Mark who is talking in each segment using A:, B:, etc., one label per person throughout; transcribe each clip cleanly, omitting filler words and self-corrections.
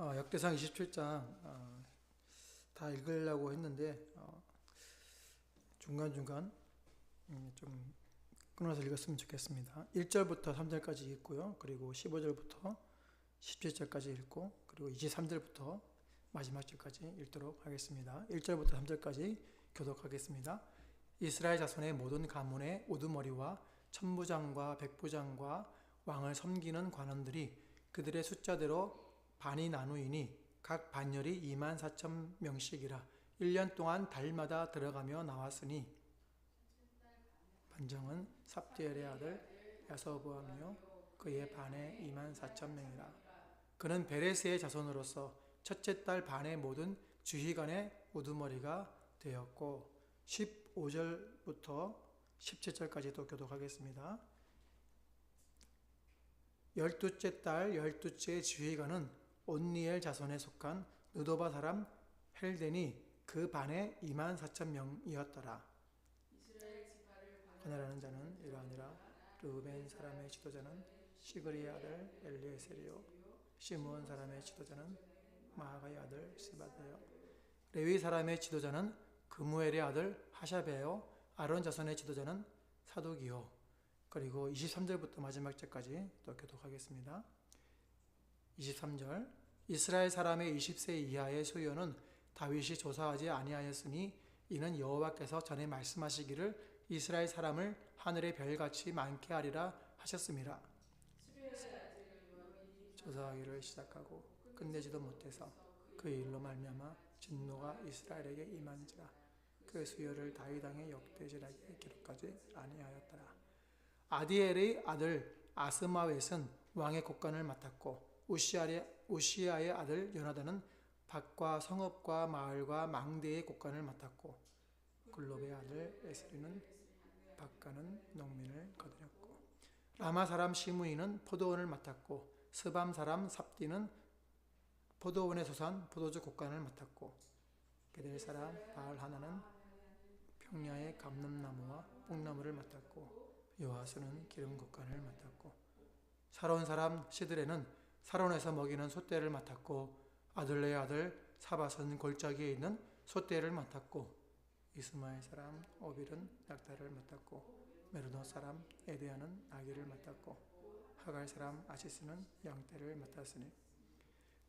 A: 역대상 27장 다 읽으려고 했는데 중간중간 좀 끊어서 읽었으면 좋겠습니다. 1절부터 3절까지 읽고요. 그리고 15절부터 17절까지 읽고 그리고 23절부터 마지막 절까지 읽도록 하겠습니다. 1절부터 3절까지 교독하겠습니다. 이스라엘 자손의 모든 가문의 우두머리와 천부장과 백부장과 왕을 섬기는 관원들이 그들의 숫자대로 반이 나누이니 각 반열이 24,000명씩이라 1년 동안 달마다 들어가며 나왔으니 반정은 삽디엘의 아들 야서보암이요 그의 반에 24,000명이라. 그는 베레스의 자손으로서 첫째 딸 반의 모든 주휘관의 우두머리가 되었고 15절부터 17절까지도 교독하겠습니다. 12째 딸 12째 주휘관은 온니엘 자손에 속한 느도바 사람 헬덴이 그 반에 24,000명이었더라. 권하라는 자는 이러하니라. 르우벤 사람의 지도자는 시그리의 아들 엘리에셀이요 시므온 사람의 지도자는 마하가의 아들 스바드요 레위 사람의 지도자는 그무엘의 아들 하샤베요 아론 자손의 지도자는 사독이요. 그리고 23절부터 마지막 절까지 또 교독하겠습니다. 23절 이스라엘 사람의 20세 이하의 소유는 다윗이 조사하지 아니하였으니 이는 여호와께서 전에 말씀하시기를 이스라엘 사람을 하늘의 별같이 많게 하리라 하셨음이라. 조사하기를 시작하고 끝내지도 못해서 그 일로 말미암아 진노가 이스라엘에게 임한지라. 그 수요를 다윗 왕의 역대지략에 기록하지 아니하였더라. 아디엘의 아들 아스마웻은 왕의 곡간을 맡았고 우시아의 아들 요나단은 밭과 성읍과 마을과 망대의 곡간을 맡았고 글롭의 아들 에스리는 밭가는 농민을 거느렸고 라마 사람 시므이는 포도원을 맡았고 스밤 사람 삽디는 포도원에 소산 포도주 곡간을 맡았고 게델 사람 바알 하나는 평야의 감람나무와 뽕나무를 맡았고 요하스는 기름 곡간을 맡았고 사론 사람 시드레는 사론에서 먹이는 솥대를 맡았고 아들레의 아들 사밧은 골짜기에 있는 솥대를 맡았고 이스마엘 사람 오빌은 낙타를 맡았고 메르노 사람 에데아는 나귀를 맡았고 하갈 사람 아시스는 양떼를 맡았으니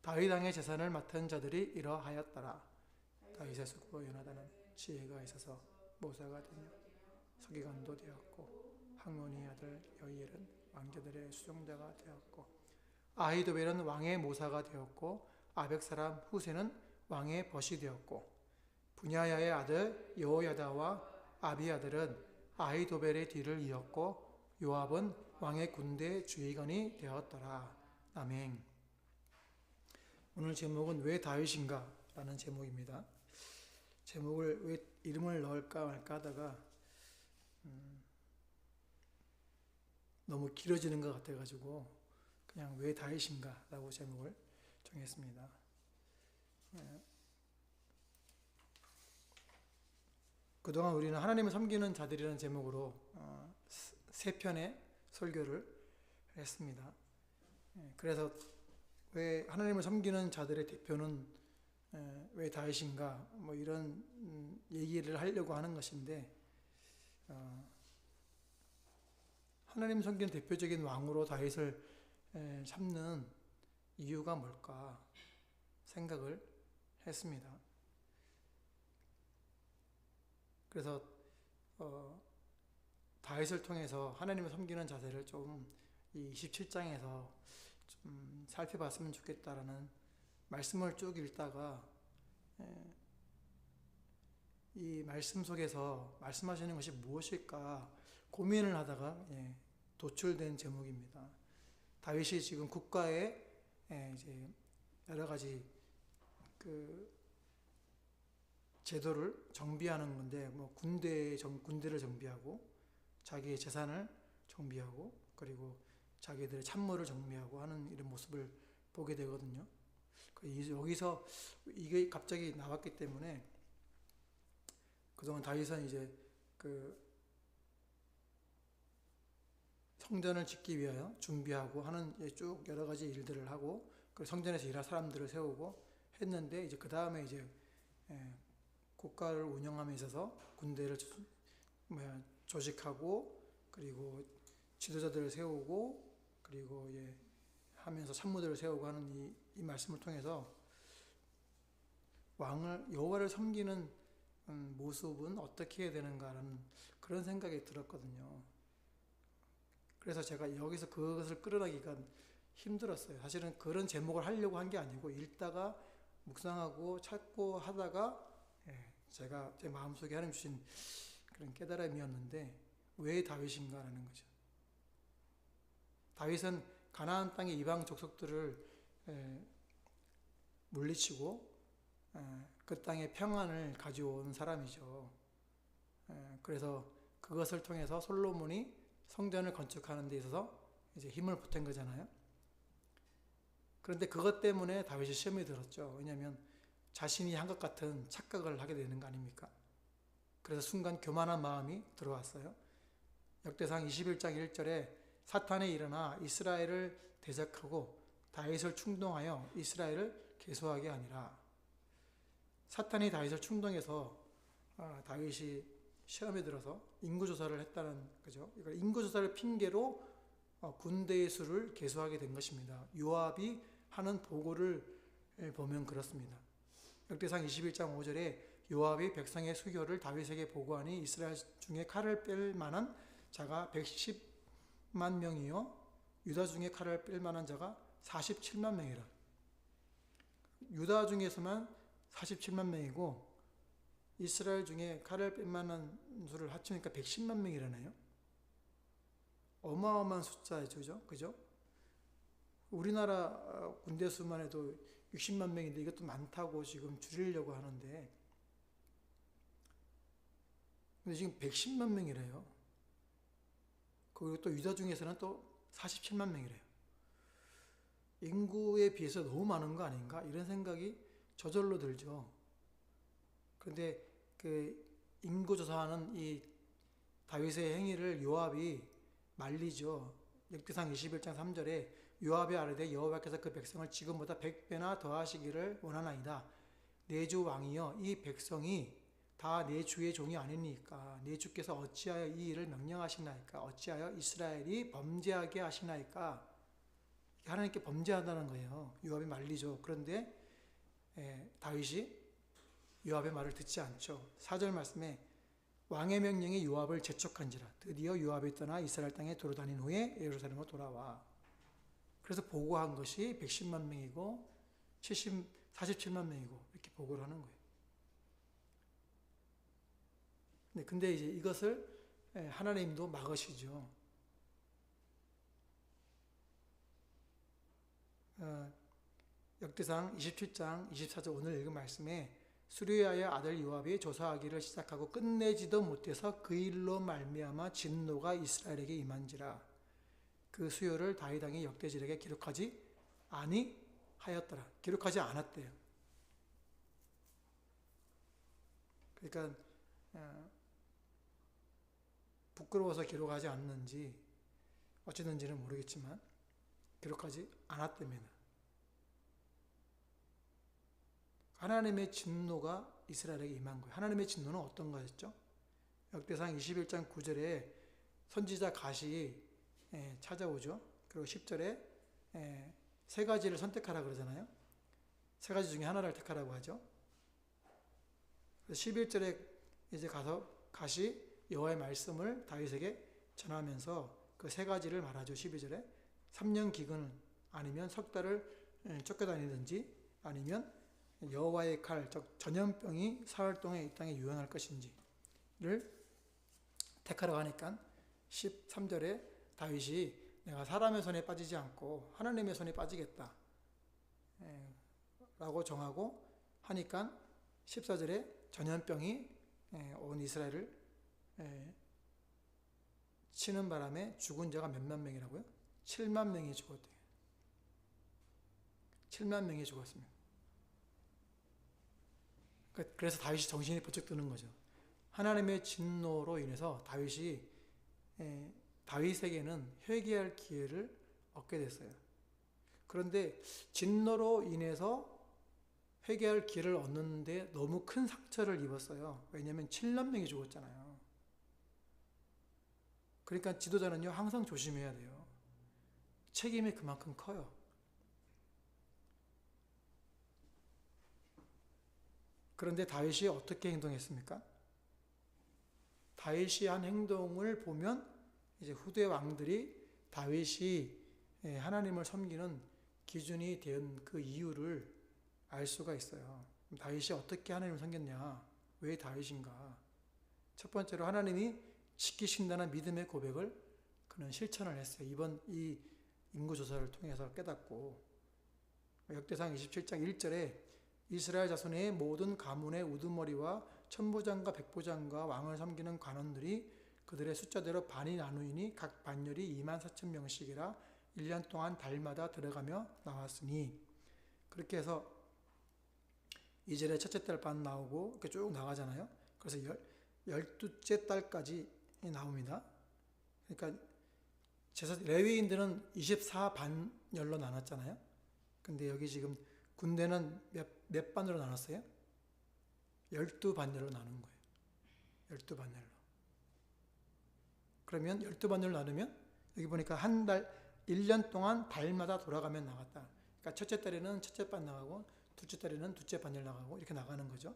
A: 다윗 왕의 재산을 맡은 자들이 이러하였더라. 다윗의 숙부 요나단은 지혜가 있어서 모사가 되며 서기관도 되었고 학몬의 아들 여이엘은 왕자들의 수종자가 되었고 아히도벨은 왕의 모사가 되었고 아벡 사람 후세는 왕의 벗이 되었고 분야야의 아들 여호야다와 아비아들은 아히도벨의 뒤를 이었고 요압은 왕의 군대 주의관이 되었더라. 아멘. 오늘 제목은 왜 다윗인가? 라는 제목입니다. 제목을 왜 이름을 넣을까 말까 하다가 너무 길어지는 것 같아가지고 그냥 왜 다윗인가? 라고 제목을 정했습니다. 그동안 우리는 하나님을 섬기는 자들이라는 제목으로 세 편의 설교를 했습니다. 그래서 왜 하나님을 섬기는 자들의 대표는 왜 다윗인가 뭐 이런 얘기를 하려고 하는 것인데 하나님 섬기는 대표적인 왕으로 다윗을 삼는 이유가 뭘까 생각을 했습니다. 그래서 다윗을 통해서 하나님을 섬기는 자세를 좀 이 27장에서 좀 살펴봤으면 좋겠다라는 말씀을 쭉 읽다가 이 말씀 속에서 말씀하시는 것이 무엇일까 고민을 하다가 도출된 제목입니다. 다윗이 지금 국가에 이제 여러 가지 그 제도를 정비하는 건데 뭐 군대를 정비하고 자기의 재산을 정비하고 그리고 자기들의 참모를 정비하고 하는 이런 모습을 보게 되거든요. 여기서 이게 갑자기 나왔기 때문에 그동안 다윗은 이제 그 성전을 짓기 위하여 준비하고 하는 쭉 여러 가지 일들을 하고 그 성전에서 일할 사람들을 세우고 했는데 이제 그 다음에 이제 국가를 운영함에 있어서 군대를 조직하고 그리고 지도자들을 세우고 그리고 하면서 참모들을 세우고 하는 이 말씀을 통해서 여호와를 섬기는 모습은 어떻게 해야 되는가라는 그런 생각이 들었거든요. 그래서 제가 여기서 그것을 끌어내기가 힘들었어요. 사실은 그런 제목을 하려고 한 게 아니고 읽다가 묵상하고 찾고 하다가 제가 제 마음속에 하나님 주신 그런 깨달음이었는데 왜 다윗인가라는 거죠. 다윗은 가나안 땅의 이방 족속들을 물리치고 그 땅에 평안을 가져온 사람이죠. 그래서 그것을 통해서 솔로몬이 성전을 건축하는 데 있어서 이제 힘을 보탠 거잖아요. 그런데 그것 때문에 다윗이 시험이 들었죠. 왜냐하면 자신이 한 것 같은 착각을 하게 되는 거 아닙니까? 그래서 순간 교만한 마음이 들어왔어요. 역대상 21장 1절에 사탄이 일어나 이스라엘을 대적하고 다윗을 충동하여 이스라엘을 계수하게 하니라. 사탄이 다윗을 충동해서 다윗이 시험에 들어서 인구조사를 했다는 거죠. 이걸 인구조사를 핑계로 군대의 수를 계수하게 된 것입니다. 요압이 하는 보고를 보면 그렇습니다. 역대상 21장 5절에 요압이 백성의 수교를 다윗에게 보고하니 이스라엘 중에 칼을 뺄 만한 자가 110만 명이요 유다 중에 칼을 뺄 만한 자가 47만 명이라. 유다 중에서만 47만 명이고 이스라엘 중에 칼을 뺄 만한 수를 합치니까 110만 명이라네요. 어마어마한 숫자죠. 그죠? 우리나라 군대 수만 해도 60만 명인데 이것도 많다고 지금 줄이려고 하는데 근데 지금 110만 명이래요. 그리고 또 유다 중에서는 또 47만 명이래요. 인구에 비해서 너무 많은 거 아닌가? 이런 생각이 저절로 들죠. 그런데 그 인구조사하는 이 다윗의 행위를 요압이 말리죠. 역대상 21장 3절에 요압이 아뢰되 여호와께서 그 백성을 지금보다 100배나 더하시기를 원하나이다. 내 주 왕이여 이 백성이 다 내 주의 종이 아니니까 내 주께서 어찌하여 이 일을 명령하시나이까 어찌하여 이스라엘이 범죄하게 하시나이까. 하나님께 범죄한다는 거예요. 요압이 말리죠. 그런데 다윗이 요압의 말을 듣지 않죠. 4절 말씀에 왕의 명령이 요압을 재촉한지라 드디어 요압이 떠나 이스라엘 땅에 돌아다닌 후에 예루살렘으로 돌아와. 그래서 보고한 것이 110만 명이고 47만 명이고 이렇게 보고를 하는 거예요. 근데 이제 이것을 하나님도 막으시죠. 역대상 27장 24절 오늘 읽은 말씀에 수르야의 아들 요압이 조사하기를 시작하고 끝내지도 못해서 그 일로 말미암아 진노가 이스라엘에게 임한지라. 그 수요를 다윗 왕이 역대지력에 기록하지 아니하였더라. 기록하지 않았대요. 그러니까 부끄러워서 기록하지 않는지 어쨌는지는 모르겠지만 기록하지 않았답니다. 하나님의 진노가 이스라엘에게 임한 거예요. 하나님의 진노는 어떤 거였죠? 역대상 21장 9절에 선지자 갓이 찾아오죠. 그리고 10절에 세 가지를 선택하라 그러잖아요. 세 가지 중에 하나를 택하라고 하죠. 11절에 이제 가서 갓이 여호와의 말씀을 다윗에게 전하면서 그 세 가지를 말하죠. 12절에 3년 기근 아니면 석 달을 쫓겨다니든지 아니면 여호와의 칼, 즉 전염병이 사흘 동안 이 땅에 유행할 것인지를 택하라고 하니까 13절에 다윗이 내가 사람의 손에 빠지지 않고 하나님의 손에 빠지겠다 라고 정하고 하니까 14절에 전염병이 온 이스라엘을 치는 바람에 죽은 자가 몇만 명이라고요? 7만 명이 죽었대요. 7만 명이 죽었습니다. 그래서 다윗이 정신이 번쩍 드는 거죠. 하나님의 진노로 인해서 다윗에게는 회개할 기회를 얻게 됐어요. 그런데 진노로 인해서 회개할 기회를 얻는데 너무 큰 상처를 입었어요. 왜냐하면 7만 명이 죽었잖아요. 그러니까 지도자는요, 항상 조심해야 돼요. 책임이 그만큼 커요. 그런데 다윗이 어떻게 행동했습니까? 다윗이 한 행동을 보면 이제 후대 왕들이 다윗이 하나님을 섬기는 기준이 된 그 이유를 알 수가 있어요. 다윗이 어떻게 하나님을 섬겼냐? 왜 다윗인가? 첫 번째로 하나님이 지키신다는 믿음의 고백을 그는 실천을 했어요. 이번 이 인구조사를 통해서 깨닫고, 역대상 27장 1절에 이스라엘 자손의 모든 가문의 우두머리와 천부장과 백부장과 왕을 섬기는 관원들이 그들의 숫자대로 반이 나누이니 각 반열이 24,000명씩이라 1년 동안 달마다 들어가며 나왔으니, 그렇게 해서 2절에 첫째 달 반 나오고 이렇게 쭉 나가잖아요. 그래서 12째 달까지 나옵니다. 그러니까 레위인들은 24반열로 나눴잖아요. 근데 여기 지금 군대는 몇 반으로 나눴어요? 12반열로 나눈 거예요. 12반열로. 그러면 12반열로 나누면 여기 보니까 한 달, 1년 동안 달마다 돌아가면 나갔다. 그러니까 첫째 달에는 첫째 반 나가고 둘째 달에는 둘째 반열 나가고 이렇게 나가는 거죠.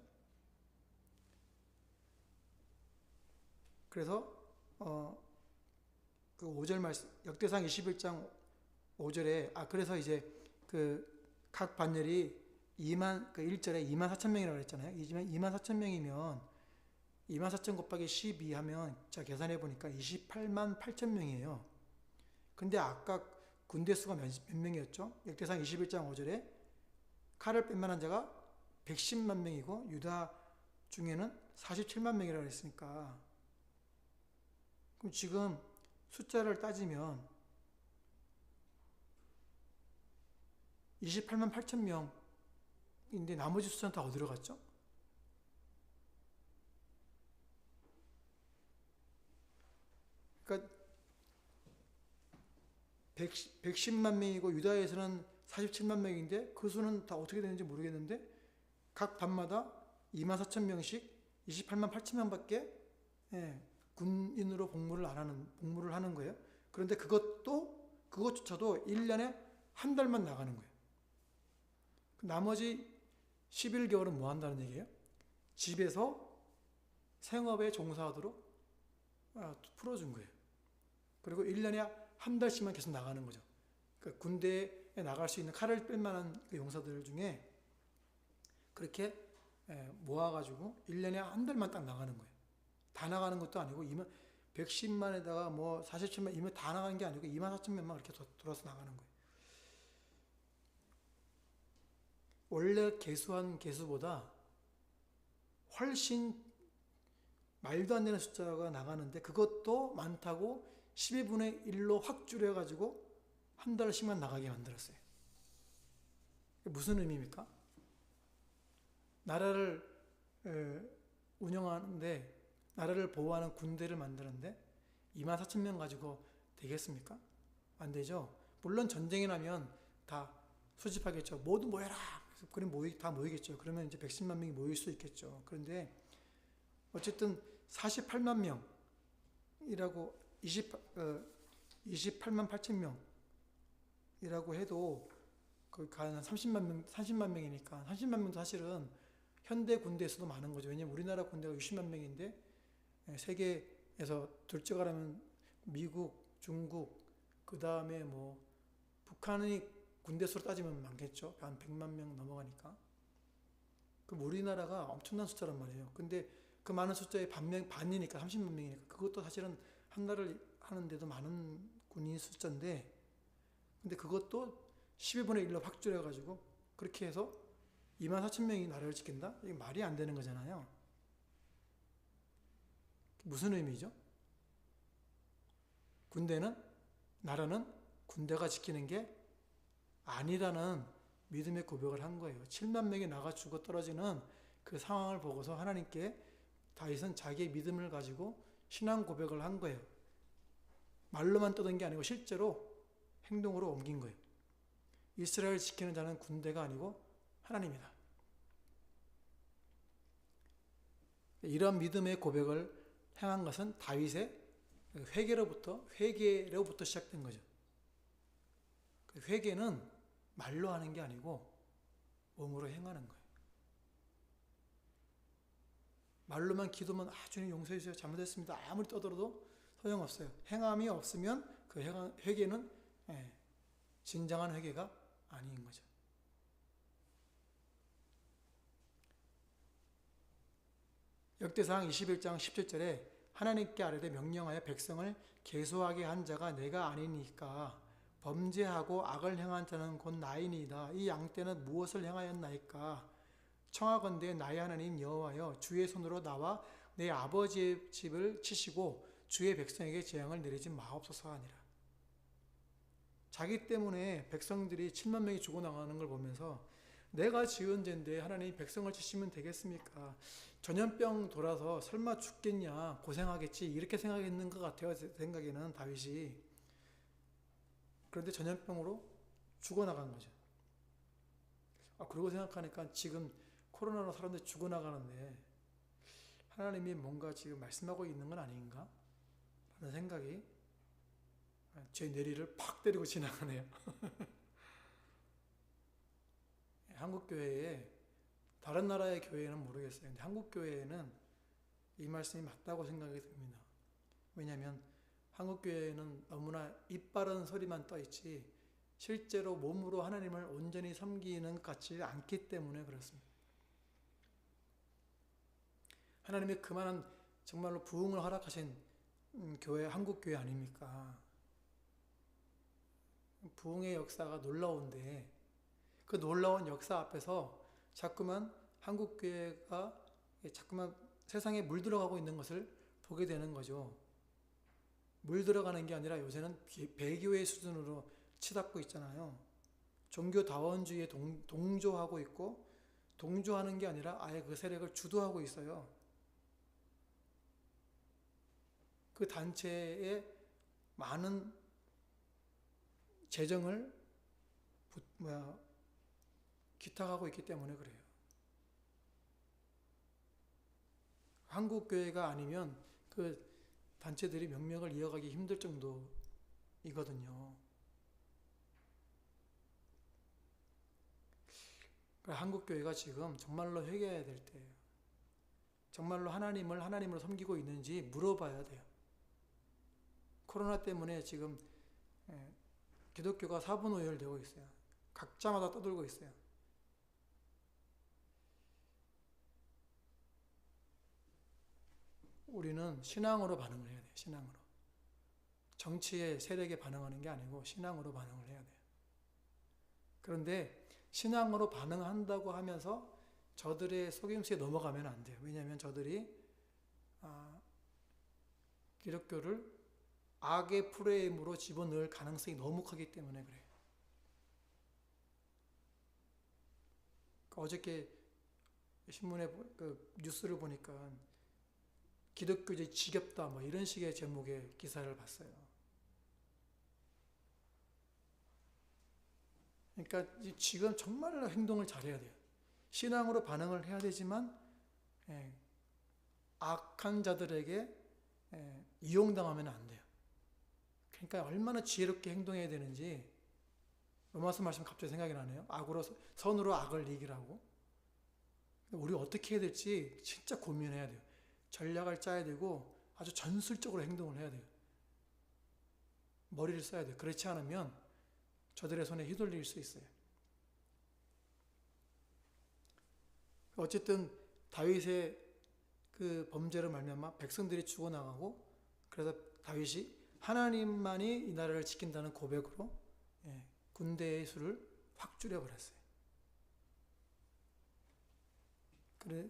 A: 그래서 그 5절 말씀, 역대상 21장 5절에 그래서 이제 그 각 반열이 1절에 24,000명이라고 했잖아요. 24,000명이면 24,000 곱하기 12 하면 제가 계산해 보니까 28만 8천 명이에요. 근데 아까 군대 수가 몇 명이었죠? 역대상 21장 5절에 칼을 뺀만한 자가 110만 명이고 유다 중에는 47만 명이라고 했으니까, 그럼 지금 숫자를 따지면 28만 8천 명인데 나머지 숫자는 다 어디로 갔죠? 그러니까 110만 명이고 유다에서는 47만 명인데 그 수는 다 어떻게 되는지 모르겠는데 각 반마다 24,000명씩 28만 8천 명밖에 군인으로 복무를 하는 거예요. 그런데 그것조차도 1년에 한 달만 나가는 거예요. 나머지 11개월은 뭐 한다는 얘기예요? 집에서 생업에 종사하도록 풀어준 거예요. 그리고 1년에 한 달씩만 계속 나가는 거죠. 그러니까 군대에 나갈 수 있는 칼을 뺄 만한 용사들 중에 그렇게 모아가지고 1년에 한 달만 딱 나가는 거예요. 다 나가는 것도 아니고 110만에다가 뭐 47만 이면 다 나가는 게 아니고 24,000명만 이렇게 돌아서 나가는 거예요. 원래 계수한 계수보다 훨씬 말도 안 되는 숫자가 나가는데 그것도 많다고 12분의 1로 확 줄여가지고 한 달씩만 나가게 만들었어요. 무슨 의미입니까? 나라를 운영하는데, 나라를 보호하는 군대를 만드는데 24,000명 가지고 되겠습니까? 안 되죠. 물론 전쟁이 나면 다 수집하겠죠. 모두 모여라. 그럼 다 모이겠죠. 그러면 이제 110만 명이 모일 수 있겠죠. 그런데 어쨌든 48만 명이라고 28만 8천 명이라고 해도 거의 한 30만 명이니까 30만 명도 사실은 현대 군대에서도 많은 거죠. 왜냐면 우리나라 군대가 60만 명인데 세계에서 둘째가 라면 미국, 중국, 그 다음에 뭐 북한이 군대 수로 따지면 많겠죠. 한 100만 명 넘어가니까. 그럼 우리나라가 엄청난 숫자란 말이에요. 근데 그 많은 숫자의 반이니까 30만 명이니까 그것도 사실은 한 나라를 하는데도 많은 군인 숫자인데, 근데 그것도 12분의 1로 확 줄여가지고 그렇게 해서 24,000명이 나라를 지킨다? 이게 말이 안 되는 거잖아요. 무슨 의미죠? 나라는 군대가 지키는 게 아니라는 믿음의 고백을 한 거예요. 7만 명이 나가 죽어 떨어지는 그 상황을 보고서 하나님께 다윗은 자기의 믿음을 가지고 신앙 고백을 한 거예요. 말로만 떠든 게 아니고 실제로 행동으로 옮긴 거예요. 이스라엘을 지키는 자는 군대가 아니고 하나님이다. 이런 믿음의 고백을 행한 것은 다윗의 회개로부터 시작된 거죠. 그 회개는 말로 하는 게 아니고 몸으로 행하는 거예요. 말로만 기도면 주님 용서해 주세요. 잘못했습니다. 아무리 떠들어도 소용없어요. 행함이 없으면 그 회개는 진정한 회개가 아닌 거죠. 역대상 21장 17절에 하나님께 아뢰되 명령하여 백성을 계수하게 한 자가 내가 아니니까 범죄하고 악을 행한 자는 곧 나이니이다. 이 양떼는 무엇을 행하였나이까? 청하건대 나의 하나님 여호와여 주의 손으로 나와 내 아버지의 집을 치시고 주의 백성에게 재앙을 내리지 마옵소서 하니라. 자기 때문에 백성들이 7만 명이 죽어나가는 걸 보면서 내가 지은 죄인데 하나님 백성을 치시면 되겠습니까? 전염병 돌아서 설마 죽겠냐, 고생하겠지 이렇게 생각했는 것 같아요. 제 생각에는 다윗이. 그런데 전염병으로 죽어나간 거죠. 그러고 생각하니까 지금 코로나로 사람들이 죽어나가는데 하나님이 뭔가 지금 말씀하고 있는 건 아닌가? 라는 생각이 제 뇌리를 팍 때리고 지나가네요. 한국교회에 다른 나라의 교회는 모르겠어요. 근데 한국교회에는 이 말씀이 맞다고 생각이 듭니다. 왜냐하면 한국교회에는 너무나 입 바른 소리만 떠있지 실제로 몸으로 하나님을 온전히 섬기는 것 같지 않기 때문에 그렇습니다. 하나님이 그만한 정말로 부흥을 허락하신 교회, 한국교회 아닙니까? 부흥의 역사가 놀라운데 그 놀라운 역사 앞에서 자꾸만 한국교회가 자꾸만 세상에 물들어가고 있는 것을 보게 되는 거죠. 물들어가는 게 아니라 요새는 배교회 수준으로 치닫고 있잖아요. 종교다원주의에 동조하고 있고 동조하는 게 아니라 아예 그 세력을 주도하고 있어요. 그 단체에 많은 재정을 기탁하고 있기 때문에 그래요. 한국교회가 아니면 그 단체들이 명맥을 이어가기 힘들 정도이거든요. 한국교회가 지금 정말로 회개해야 될 때예요. 정말로 하나님을 하나님으로 섬기고 있는지 물어봐야 돼요. 코로나 때문에 지금 기독교가 사분오열되고 있어요. 각자마다 떠들고 있어요. 우리는 신앙으로 반응을 해야 돼요. 신앙으로. 정치의 세력에 반응하는 게 아니고 신앙으로 반응을 해야 돼요. 그런데 신앙으로 반응한다고 하면서 저들의 속임수에 넘어가면 안 돼요. 왜냐하면 저들이 기독교를 악의 프레임으로 집어넣을 가능성이 너무 크기 때문에 그래요. 어저께 신문에 뉴스를 보니까 기독교제 지겹다 이런 식의 제목의 기사를 봤어요. 그러니까 지금 정말로 행동을 잘해야 돼요. 신앙으로 반응을 해야 되지만 악한 자들에게 이용당하면 안 돼요. 그러니까 얼마나 지혜롭게 행동해야 되는지 로마서 말씀 갑자기 생각이 나네요. 선으로 악을 이기라고. 우리 어떻게 해야 될지 진짜 고민해야 돼요. 전략을 짜야 되고 아주 전술적으로 행동을 해야 돼요. 머리를 써야 돼요. 그렇지 않으면 저들의 손에 휘둘릴 수 있어요. 어쨌든 다윗의 그 범죄로 말미암아 백성들이 죽어나가고 그래서 다윗이 하나님만이 이 나라를 지킨다는 고백으로 군대의 수를 확 줄여버렸어요.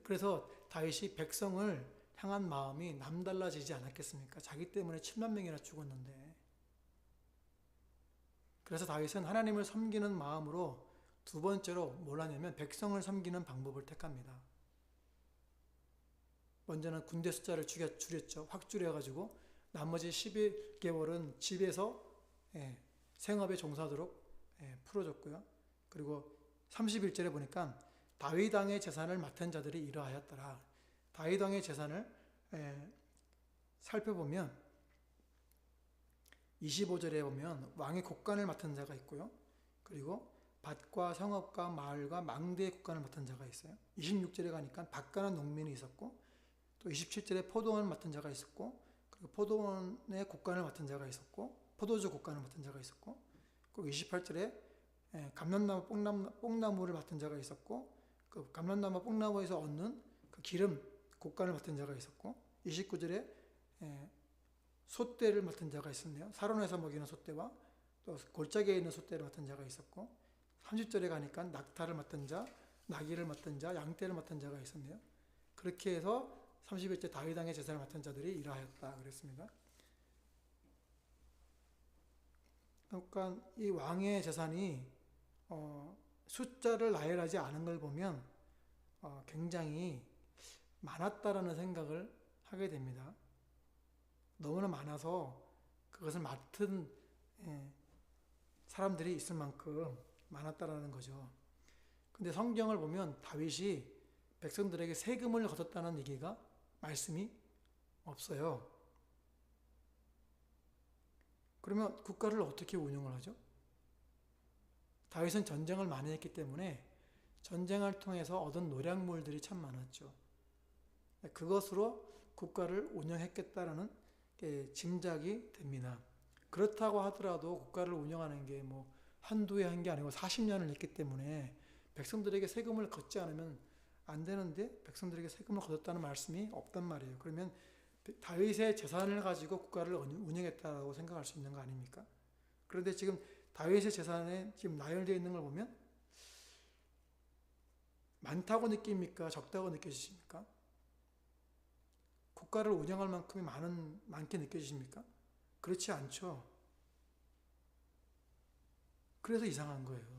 A: 그래서 다윗이 백성을 향한 마음이 남달라지지 않았겠습니까? 자기 때문에 7만 명이나 죽었는데. 그래서 다윗은 하나님을 섬기는 마음으로 두 번째로 뭘 하냐면 백성을 섬기는 방법을 택합니다. 먼저는 군대 숫자를 줄였죠. 확 줄여가지고 나머지 11개월은 집에서 생업에 종사하도록 풀어줬고요. 그리고 31절에 보니까 다윗 왕의 재산을 맡은 자들이 이러하였더라. 다윗 왕의 재산을 살펴보면 25절에 보면 왕의 곡간을 맡은 자가 있고요. 그리고 밭과 성읍과 마을과 망대의 곡간을 맡은 자가 있어요. 26절에 가니까 밭가는 농민이 있었고, 또 27절에 포도원을 맡은 자가 있었고, 그리고 포도원의 곡간을 맡은 자가 있었고, 포도주 곡간을 맡은 자가 있었고, 그리고 28절에 감람나무 뽕나무를 맡은 자가 있었고, 그 감람나무 뽕나무에서 얻는 그 기름 곡간을 맡은 자가 있었고, 29절에 솥대를 맡은 자가 있었네요. 사론에서 먹이는 솥대와 또 골짜기에 있는 솥대를 맡은 자가 있었고, 30절에 가니까 낙타를 맡은 자, 나귀를 맡은 자, 양떼를 맡은 자가 있었네요. 그렇게 해서 31절 다윗 왕의 제사를 맡은 자들이 이러하였다 그랬습니다. 그러니까 이 왕의 재산이 숫자를 나열하지 않은 걸 보면 굉장히 많았다라는 생각을 하게 됩니다. 너무나 많아서 그것을 맡은 사람들이 있을 만큼 많았다라는 거죠. 근데 성경을 보면 다윗이 백성들에게 세금을 걷었다는 얘기가 말씀이 없어요. 그러면 국가를 어떻게 운영을 하죠? 다윗은 전쟁을 많이 했기 때문에 전쟁을 통해서 얻은 노략물들이 참 많았죠. 그것으로 국가를 운영했겠다라는 짐작이 됩니다. 그렇다고 하더라도 국가를 운영하는 게 뭐 한두 해 한 게 아니고 40년을 했기 때문에 백성들에게 세금을 걷지 않으면 안 되는데 백성들에게 세금을 걷었다는 말씀이 없단 말이에요. 그러면 다윗의 재산을 가지고 국가를 운영했다고 생각할 수 있는 거 아닙니까? 그런데 지금 다윗의 재산에 지금 나열되어 있는 걸 보면 많다고 느낍니까? 적다고 느껴지십니까? 국가를 운영할 만큼이 많게 느껴지십니까? 그렇지 않죠. 그래서 이상한 거예요.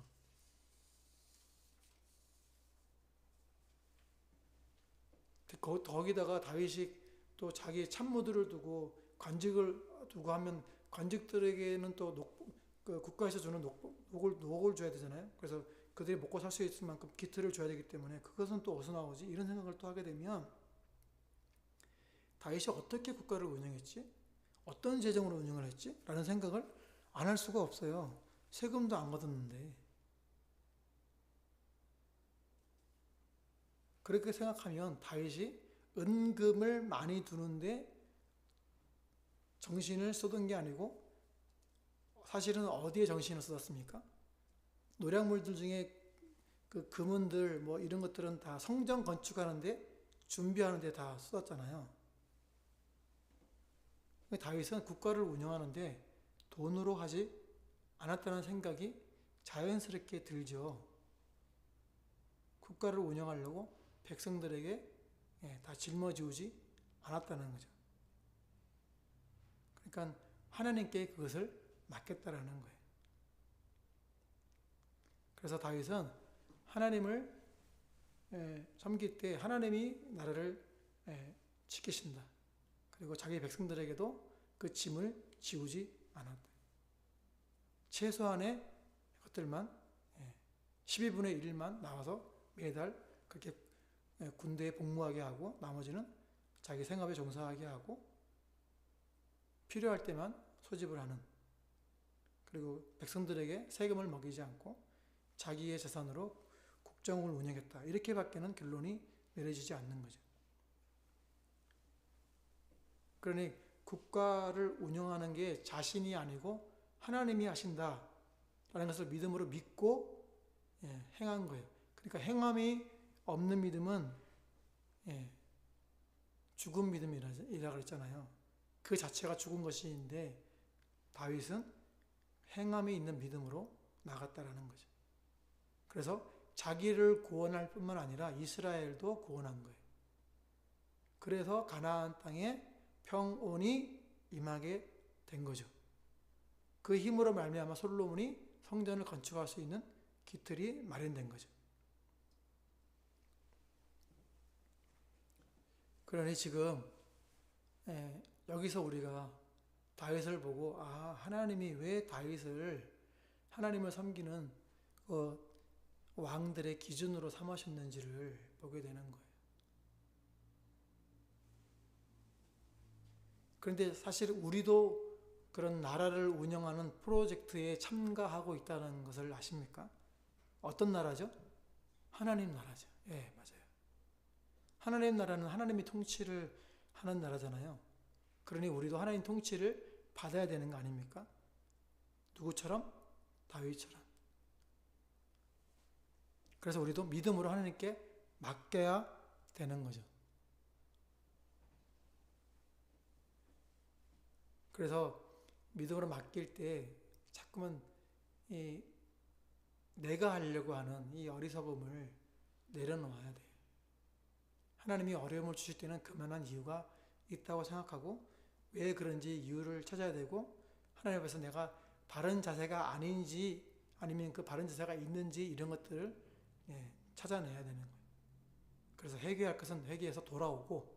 A: 거기다가 다윗이 또 자기 참모들을 두고 관직을 두고 하면 관직들에게는 또 국가에서 주는 녹을 줘야 되잖아요. 그래서 그들이 먹고 살 수 있을 만큼 기틀을 줘야 되기 때문에 그것은 또 어디서 나오지? 이런 생각을 또 하게 되면 다윗이 어떻게 국가를 운영했지? 어떤 재정으로 운영을 했지? 라는 생각을 안 할 수가 없어요. 세금도 안 걷었는데. 그렇게 생각하면 다윗이 은금을 많이 두는데 정신을 쏟은 게 아니고 사실은 어디에 정신을 쏟았습니까? 노략물들 중에 그 금은들 뭐 이런 것들은 다 성전 건축하는데 준비하는데 다 쏟았잖아요. 다윗은 국가를 운영하는데 돈으로 하지 않았다는 생각이 자연스럽게 들죠. 국가를 운영하려고 백성들에게 다 짊어지우지 않았다는 거죠. 그러니까 하나님께 그것을 맡겼다라는 거예요. 그래서 다윗은 하나님을 섬길 때 하나님이 나라를 지키신다. 그리고 자기 백성들에게도 그 짐을 지우지 않았다. 최소한의 것들만 12분의 1만 나와서 매달 그렇게 군대에 복무하게 하고 나머지는 자기 생업에 종사하게 하고 필요할 때만 소집을 하는, 그리고 백성들에게 세금을 먹이지 않고 자기의 재산으로 국정을 운영했다. 이렇게밖에는 결론이 내려지지 않는 거죠. 그러니 국가를 운영하는 게 자신이 아니고 하나님이 하신다라는 것을 믿음으로 믿고 행한 거예요. 그러니까 행함이 없는 믿음은 죽은 믿음이라 그랬잖아요. 그 자체가 죽은 것인데 다윗은 행함이 있는 믿음으로 나갔다라는 거죠. 그래서 자기를 구원할 뿐만 아니라 이스라엘도 구원한 거예요. 그래서 가나안 땅에 평온이 임하게 된 거죠. 그 힘으로 말미암아 솔로몬이 성전을 건축할 수 있는 기틀이 마련된 거죠. 그러니 지금 여기서 우리가 다윗을 보고 하나님이 왜 다윗을 하나님을 섬기는 왕들의 기준으로 삼으셨는지를 보게 되는 거예요. 그런데 사실 우리도 그런 나라를 운영하는 프로젝트에 참가하고 있다는 것을 아십니까? 어떤 나라죠? 하나님 나라죠. 예, 맞아요. 하나님 나라는 하나님이 통치를 하는 나라잖아요. 그러니 우리도 하나님 통치를 받아야 되는 거 아닙니까? 누구처럼? 다윗처럼. 그래서 우리도 믿음으로 하나님께 맡겨야 되는 거죠. 그래서 믿음으로 맡길 때 자꾸만 내가 하려고 하는 이 어리석음을 내려놓아야 돼요. 하나님이 어려움을 주실 때는 그만한 이유가 있다고 생각하고 왜 그런지 이유를 찾아야 되고 하나님 앞에서 내가 바른 자세가 아닌지 아니면 그 바른 자세가 있는지 이런 것들을 찾아내야 되는 거예요. 그래서 회개할 것은 회개해서 돌아오고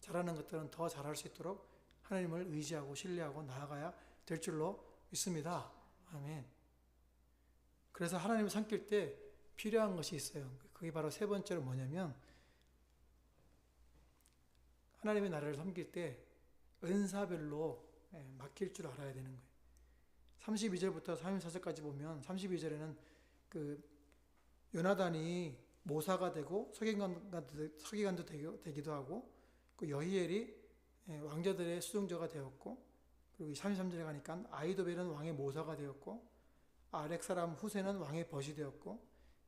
A: 잘하는 것들은 더 잘할 수 있도록 하나님을 의지하고 신뢰하고 나아가야 될 줄로 믿습니다. 아멘. 그래서 하나님을 섬길 때 필요한 것이 있어요. 그게 바로 세 번째로 뭐냐면 하나님의 나라를 섬길 때 은사별로 맡길 줄 알아야 되는 거예요. 32절부터 34절까지 보면 32절에는 그 요나단이 모사가 되고 서기관도 되기도 하고 그 여히엘이 왕자들의 수종자가 되었고 그리고 33절에 가니까 아히도벨은 왕의 모사가 되었고 아렉 사람 후세는 왕의 벗이 되었고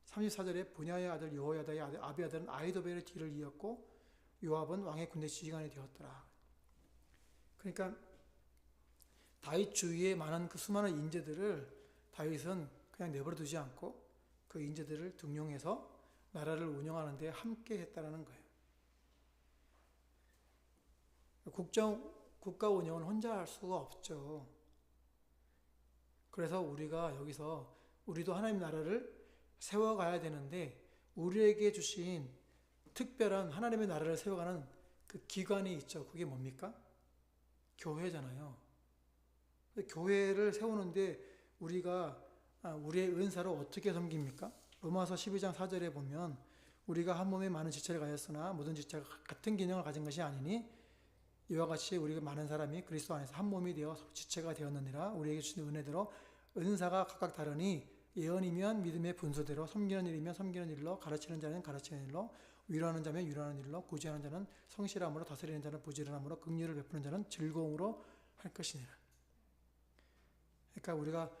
A: 34절에 분야의 아들 여호야다의 아들 아비아들은 아히도벨의 뒤를 이었고 요압은 왕의 군대 지휘관이 되었더라. 그러니까 다윗 주위에 많은 그 수많은 인재들을 다윗은 그냥 내버려 두지 않고 그 인재들을 등용해서 나라를 운영하는 데 함께 했다라는 거예요. 국가 운영은 혼자 할 수가 없죠. 그래서 우리가 여기서 우리도 하나님 나라를 세워가야 되는데 우리에게 주신 특별한 하나님의 나라를 세워가는 그 기관이 있죠. 그게 뭡니까? 교회잖아요. 교회를 세우는데 우리가 우리의 은사로 어떻게 섬깁니까? 로마서 12장 4절에 보면 우리가 한 몸에 많은 지체를 가졌으나 모든 지체가 같은 기능을 가진 것이 아니니 이와 같이 우리가 많은 사람이 그리스도 안에서 한 몸이 되어 지체가 되었느니라. 우리에게 주신 은혜대로 은사가 각각 다르니 예언이면 믿음의 분수대로 섬기는 일이면 섬기는 일로 가르치는 자는 가르치는 일로 위로하는 자면 위로하는 일로 구제하는 자는 성실함으로 다스리는 자는 부지런함으로 긍휼을 베푸는 자는 즐거움으로 할 것이니라. 그러니까 우리가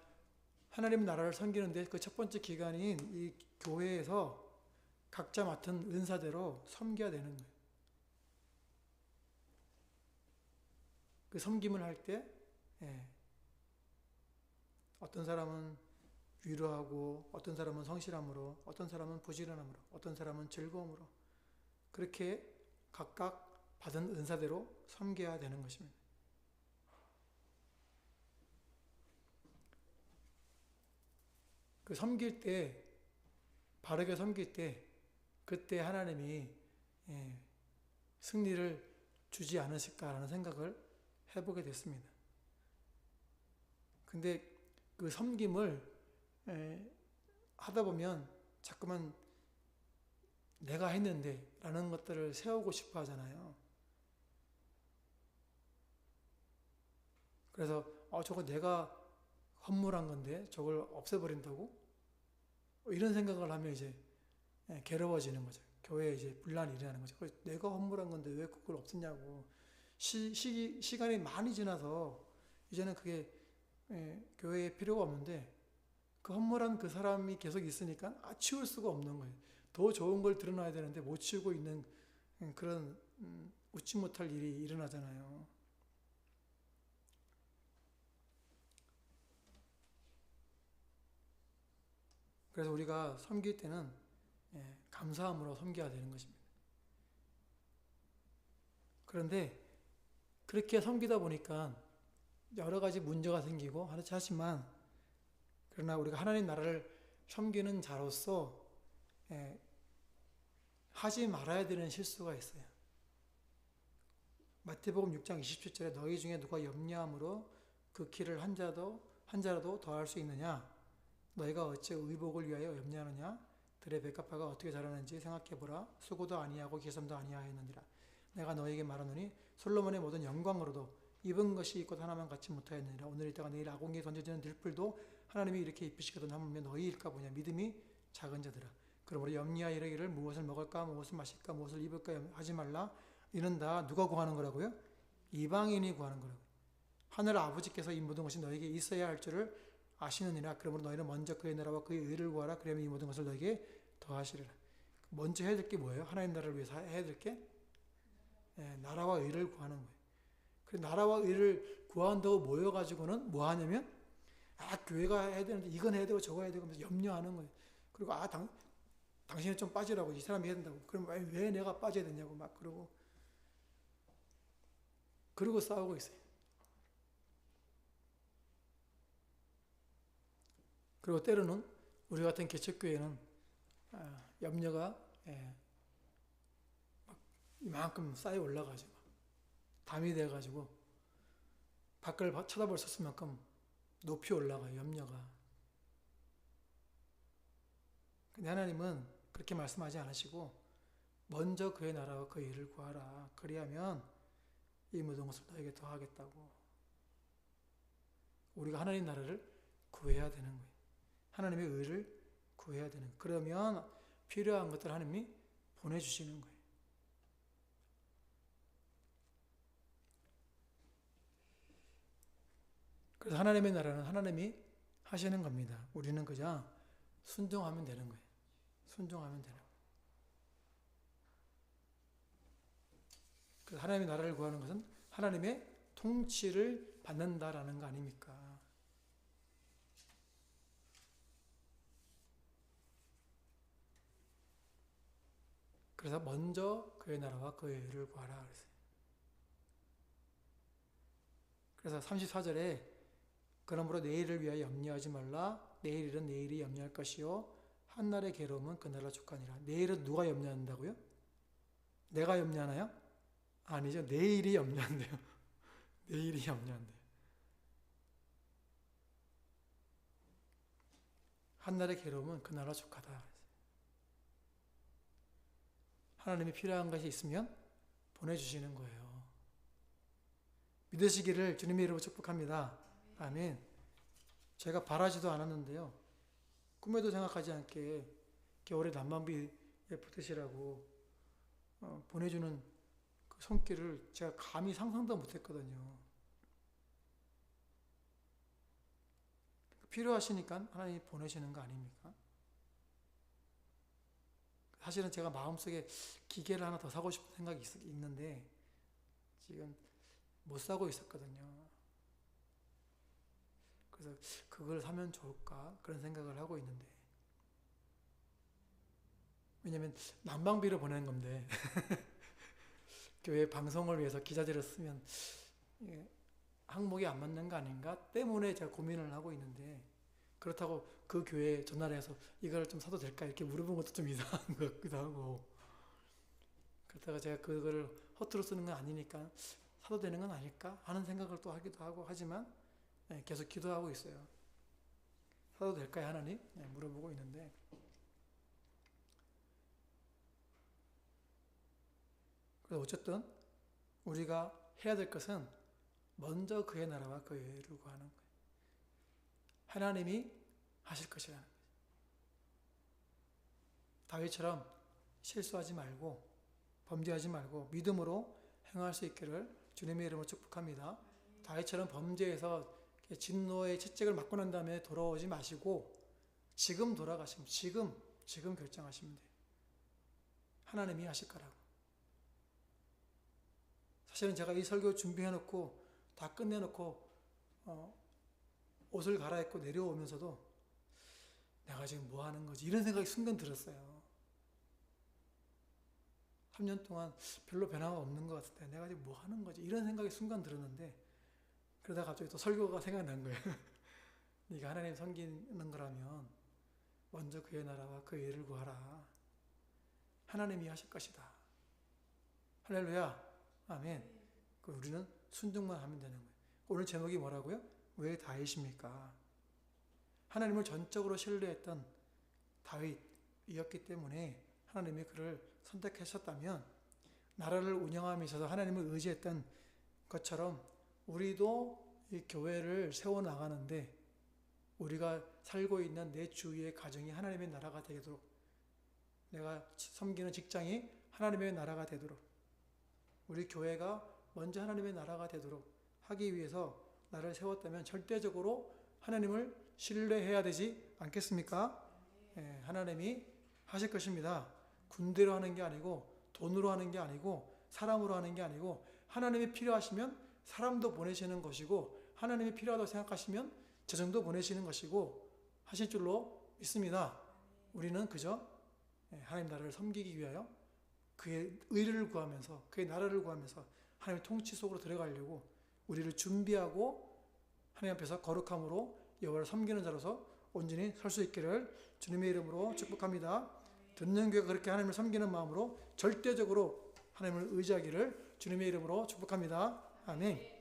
A: 하나님 나라를 섬기는데 그 첫 번째 기간인 이 교회에서 각자 맡은 은사대로 섬겨야 되는 거예요. 그 섬김을 할 때 어떤 사람은 위로하고 어떤 사람은 성실함으로 어떤 사람은 부지런함으로 어떤 사람은 즐거움으로 그렇게 각각 받은 은사대로 섬겨야 되는 것입니다. 그 섬길 때 바르게 섬길 때 그때 하나님이 승리를 주지 않으실까라는 생각을 해보게 됐습니다. 근데 그 섬김을 하다 보면 자꾸만 내가 했는데 라는 것들을 세우고 싶어 하잖아요. 그래서 저거 내가 헌물한 건데 저걸 없애버린다고? 이런 생각을 하면 이제 괴로워지는 거죠. 교회에 이제 분란이 일어나는 거죠. 내가 헌물한 건데 왜 그걸 없애냐고. 시간이 많이 지나서 이제는 그게 교회에 필요가 없는데 그 헌물한 그 사람이 계속 있으니까 치울 수가 없는 거예요. 더 좋은 걸 드러나야 되는데 못 치우고 있는 그런 웃지 못할 일이 일어나잖아요. 그래서 우리가 섬길 때는 감사함으로 섬겨야 되는 것입니다. 그런데 그렇게 섬기다 보니까 여러 가지 문제가 생기고 하지만 그러나 우리가 하나님 나라를 섬기는 자로서 하지 말아야 되는 실수가 있어요. 마태복음 6장 27절에 너희 중에 누가 염려함으로 그 길을 한 자라도 더할 수 있느냐? 너희가 어찌 의복을 위하여 염려하느냐? 들의 백합화가 어떻게 자라는지 생각해보라. 수고도 아니하고 기섬도 아니하였느니라. 내가 너에게 말하노니 솔로몬의 모든 영광으로도 입은 것이 곧 하나만 같이 못하였느니라. 오늘 이따가 내일 아궁이에 던져지는 들풀도 하나님이 이렇게 입히시거든 하면 너희일까 보냐. 믿음이 작은 자들아. 그러므로 염려하여 이르기를 무엇을 먹을까 무엇을 마실까 무엇을 입을까 하지 말라. 이는 다 누가 구하는 거라고요? 이방인이 구하는 거라고요. 하늘 아버지께서 이 모든 것이 너에게 있어야 할 줄을 아시느니라. 그러므로 너희는 먼저 그의 나라와 그의 의를 구하라. 그러면 이 모든 것을 너에게 더하시리라. 먼저 해야 될 게 뭐예요? 하나님 나라를 위해서 해야 될 게 나라와 의를 구하는 거예요. 그 나라와 의를 구한다고 모여가지고는 뭐 하냐면 교회가 해야 되는데 이건 해야 되고 저거 해야 되고 하면서 염려하는 거예요. 그리고 당신이 좀 빠지라고 이 사람이 해야 된다고. 그럼 왜 내가 빠져야 되냐고 막 그러고 싸우고 있어요. 그리고 때로는 우리 같은 개척교회는 염려가 막 이만큼 쌓여 올라가죠. 담이 돼가지고 밖을 쳐다볼 수 있을 만큼 높이 올라가요. 염려가. 근데 하나님은 그렇게 말씀하지 않으시고 먼저 그의 나라와 그의 일을 구하라. 그리하면 이 모든 것을 너에게 더하겠다고. 우리가 하나님 나라를 구해야 되는 거예요. 하나님의 의를 구해야 되는 거예요. 그러면 필요한 것들 하나님이 보내주시는 거예요. 그래서 하나님의 나라는 하나님이 하시는 겁니다. 우리는 그냥 순종하면 되는 거예요. 순종하면 되는 거예요. 그래서 하나님의 나라를 구하는 것은 하나님의 통치를 받는다라는 거 아닙니까? 그래서 먼저 그의 나라와 그의 의를 구하라 그랬어요. 그래서 34절에 그러므로 내일을 위하여 염려하지 말라. 내일 일은 내일이 염려할 것이요 한날의 괴로움은 그날로 족하니라. 내일은 누가 염려한다고요? 내가 염려하나요? 아니죠. 내일이 염려한대요. 내일이 염려한대요. 한날의 괴로움은 그날로 족하다. 하나님이 필요한 것이 있으면 보내주시는 거예요. 믿으시기를 주님의 이름으로 축복합니다. 아멘. 제가 바라지도 않았는데요. 꿈에도 생각하지 않게 겨울에 난방비에 붙으시라고 보내주는 그 손길을 제가 감히 상상도 못했거든요. 필요하시니까 하나님이 보내시는 거 아닙니까? 사실은 제가 마음속에 기계를 하나 더 사고 싶은 생각이 있는데 지금 못 사고 있었거든요. 그래서 그걸 사면 좋을까 그런 생각을 하고 있는데 왜냐면 난방비를 보내는 건데 교회 방송을 위해서 기자재를 쓰면 항목이 안 맞는 거 아닌가 때문에 제가 고민을 하고 있는데 그렇다고 그 교회에 전화를 해서 이걸 좀 사도 될까 이렇게 물어본 것도 좀 이상한 것 같기도 하고 그렇다가 제가 그걸 허투루 쓰는 건 아니니까 사도 되는 건 아닐까 하는 생각을 또 하기도 하고 하지만 계속 기도하고 있어요. 사도 될까요 하나님? 물어보고 있는데 그래서 어쨌든 우리가 해야 될 것은 먼저 그의 나라와 그의 의를 구하는 거예요. 하나님이 하실 것이라는 거예요. 다윗처럼 실수하지 말고 범죄하지 말고 믿음으로 행할 수 있기를 주님의 이름으로 축복합니다. 다윗처럼 범죄해서 진노의 채찍을 맞고 난 다음에 돌아오지 마시고 지금 돌아가시면 지금 결정하시면 돼요. 하나님이 하실 거라고. 사실은 제가 이 설교 준비해놓고 다 끝내놓고 옷을 갈아입고 내려오면서도 내가 지금 뭐 하는 거지? 이런 생각이 순간 들었어요. 3년 동안 별로 변화가 없는 것 같은데 내가 지금 뭐 하는 거지? 이런 생각이 순간 들었는데 그러다가 갑자기 또 설교가 생각난 거예요. 네가 하나님 섬기는 거라면 먼저 그의 나라와 그의 의를 구하라. 하나님이 하실 것이다. 할렐루야. 아멘. 우리는 순종만 하면 되는 거예요. 오늘 제목이 뭐라고요? 왜 다윗입니까? 하나님을 전적으로 신뢰했던 다윗, 이었기 때문에 하나님이 그를 선택하셨다면 나라를 운영함에 있어서 하나님을 의지했던 것처럼 우리도 이 교회를 세워나가는데 우리가 살고 있는 내 주위의 가정이 하나님의 나라가 되도록, 내가 섬기는 직장이 하나님의 나라가 되도록, 우리 교회가 먼저 하나님의 나라가 되도록 하기 위해서 나를 세웠다면 절대적으로 하나님을 신뢰해야 되지 않겠습니까? 예, 하나님이 하실 것입니다. 군대로 하는 게 아니고, 돈으로 하는 게 아니고, 사람으로 하는 게 아니고, 하나님이 필요하시면 사람도 보내시는 것이고, 하나님이 필요하다고 생각하시면 재정도 보내시는 것이고 하실 줄로 믿습니다. 우리는 그저 하나님 나라를 섬기기 위하여 그의 의를 구하면서, 그의 나라를 구하면서 하나님의 통치 속으로 들어가려고 우리를 준비하고 하나님 앞에서 거룩함으로 여호와를 섬기는 자로서 온전히 설 수 있기를 주님의 이름으로 축복합니다. 듣는 교회가 그렇게 하나님을 섬기는 마음으로 절대적으로 하나님을 의지하기를 주님의 이름으로 축복합니다. 아멘.